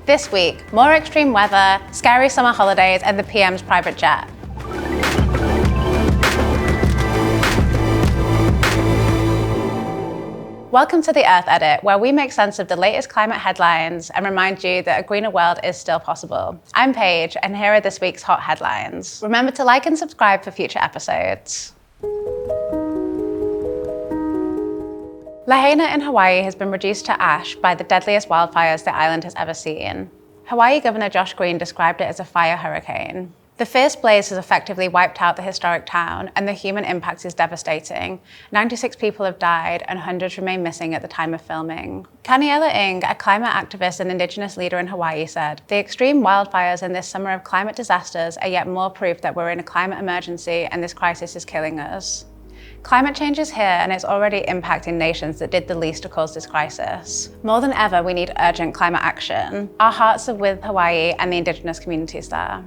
This week, more extreme weather, scary summer holidays, and the PM's private jet. Welcome to the Earth Edit, where we make sense of the latest climate headlines and remind you that a greener world is still possible. I'm Paige, and here are this week's hot headlines. Remember to like and subscribe for future episodes. Lahaina in Hawaii has been reduced to ash by the deadliest wildfires the island has ever seen. Hawaii Governor Josh Green described it as a fire hurricane. The fierce blaze has effectively wiped out the historic town, and the human impact is devastating. 96 people have died, and hundreds remain missing at the time of filming. Kaniela Ing, a climate activist and Indigenous leader in Hawaii, said, "The extreme wildfires in this summer of climate disasters are yet more proof that we're in a climate emergency and this crisis is killing us. Climate change is here, and it's already impacting nations that did the least to cause this crisis. More than ever, we need urgent climate action. Our hearts are with Hawaii and the Indigenous communities there."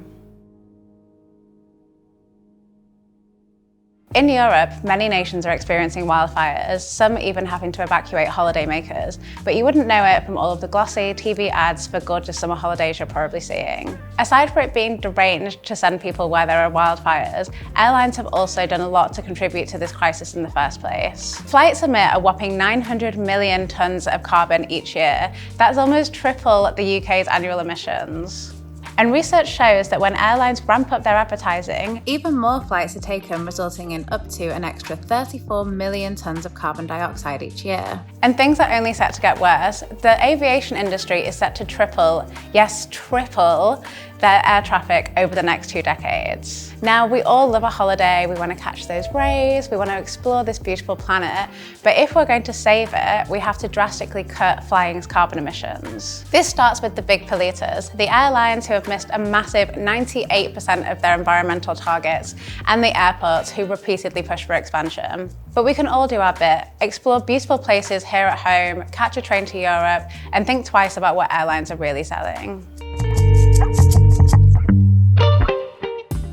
In Europe, many nations are experiencing wildfires, some even having to evacuate holidaymakers, but you wouldn't know it from all of the glossy TV ads for gorgeous summer holidays you're probably seeing. Aside from it being deranged to send people where there are wildfires, airlines have also done a lot to contribute to this crisis in the first place. Flights emit a whopping 900 million tons of carbon each year. That's almost triple the UK's annual emissions. And research shows that when airlines ramp up their advertising, even more flights are taken, resulting in up to an extra 34 million tons of carbon dioxide each year. And things are only set to get worse. The aviation industry is set to triple, yes, triple, their air traffic over the next 2 decades. Now, we all love a holiday, we want to catch those rays, we want to explore this beautiful planet, but if we're going to save it, we have to drastically cut flying's carbon emissions. This starts with the big polluters, the airlines who have missed a massive 98% of their environmental targets, and the airports who repeatedly push for expansion. But we can all do our bit, explore beautiful places here at home, catch a train to Europe, and think twice about what airlines are really selling.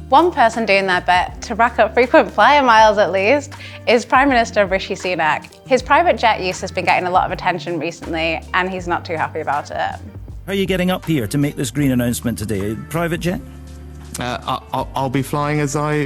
One person doing their bit to rack up frequent flyer miles at least is Prime Minister Rishi Sunak. His private jet use has been getting a lot of attention recently, and he's not too happy about it. How are you getting up here to make this green announcement today? Private jet? I'll be flying as I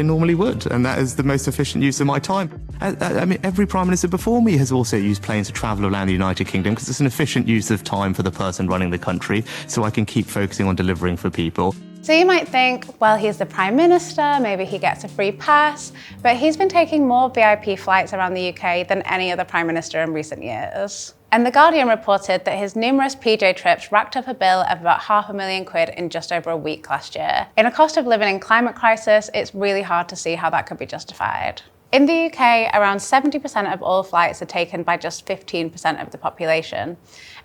normally would, and that is the most efficient use of my time. I mean, every Prime Minister before me has also used planes to travel around the United Kingdom because it's an efficient use of time for the person running the country, so I can keep focusing on delivering for people. So you might think, well, he's the Prime Minister, maybe he gets a free pass, but he's been taking more VIP flights around the UK than any other Prime Minister in recent years. And The Guardian reported that his numerous PJ trips racked up a bill of about £500,000 in just over a week last year. In a cost of living and climate crisis, it's really hard to see how that could be justified. In the UK, around 70% of all flights are taken by just 15% of the population.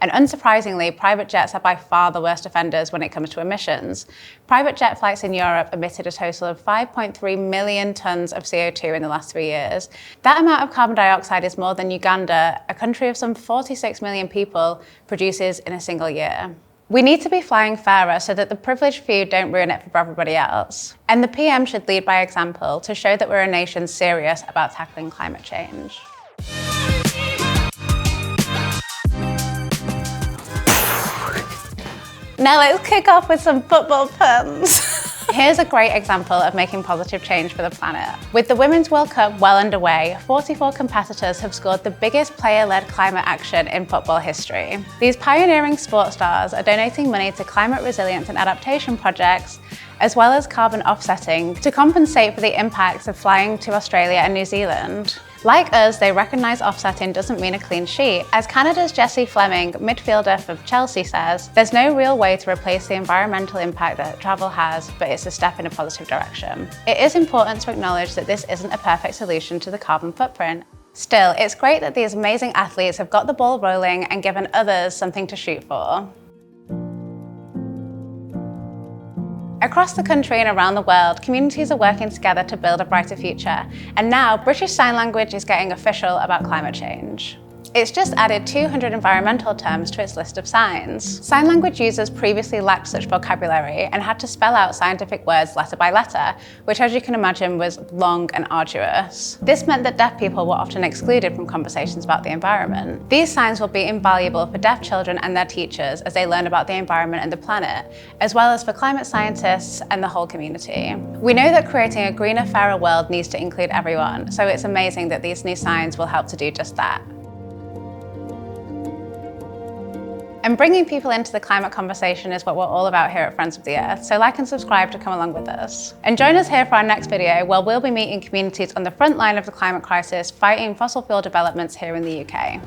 And unsurprisingly, private jets are by far the worst offenders when it comes to emissions. Private jet flights in Europe emitted a total of 5.3 million tons of CO2 in the last 3 years. That amount of carbon dioxide is more than Uganda, a country of some 46 million people, produces in a single year. We need to be flying fairer so that the privileged few don't ruin it for everybody else. And the PM should lead by example to show that we're a nation serious about tackling climate change. Now let's kick off with some football puns. Here's a great example of making positive change for the planet. With the Women's World Cup well underway, 44 competitors have scored the biggest player-led climate action in football history. These pioneering sports stars are donating money to climate resilience and adaptation projects, as well as carbon offsetting to compensate for the impacts of flying to Australia and New Zealand. Like us, they recognise offsetting doesn't mean a clean sheet. As Canada's Jessie Fleming, midfielder for Chelsea, says, "There's no real way to replace the environmental impact that travel has, but it's a step in a positive direction." It is important to acknowledge that this isn't a perfect solution to the carbon footprint. Still, it's great that these amazing athletes have got the ball rolling and given others something to shoot for. Across the country and around the world, communities are working together to build a brighter future. And now, British Sign Language is getting official about climate change. It's just added 200 environmental terms to its list of signs. Sign language users previously lacked such vocabulary and had to spell out scientific words letter by letter, which, as you can imagine, was long and arduous. This meant that deaf people were often excluded from conversations about the environment. These signs will be invaluable for deaf children and their teachers as they learn about the environment and the planet, as well as for climate scientists and the whole community. We know that creating a greener, fairer world needs to include everyone, so it's amazing that these new signs will help to do just that. And bringing people into the climate conversation is what we're all about here at Friends of the Earth, so like and subscribe to come along with us. And join us here for our next video, where we'll be meeting communities on the front line of the climate crisis, fighting fossil fuel developments here in the UK.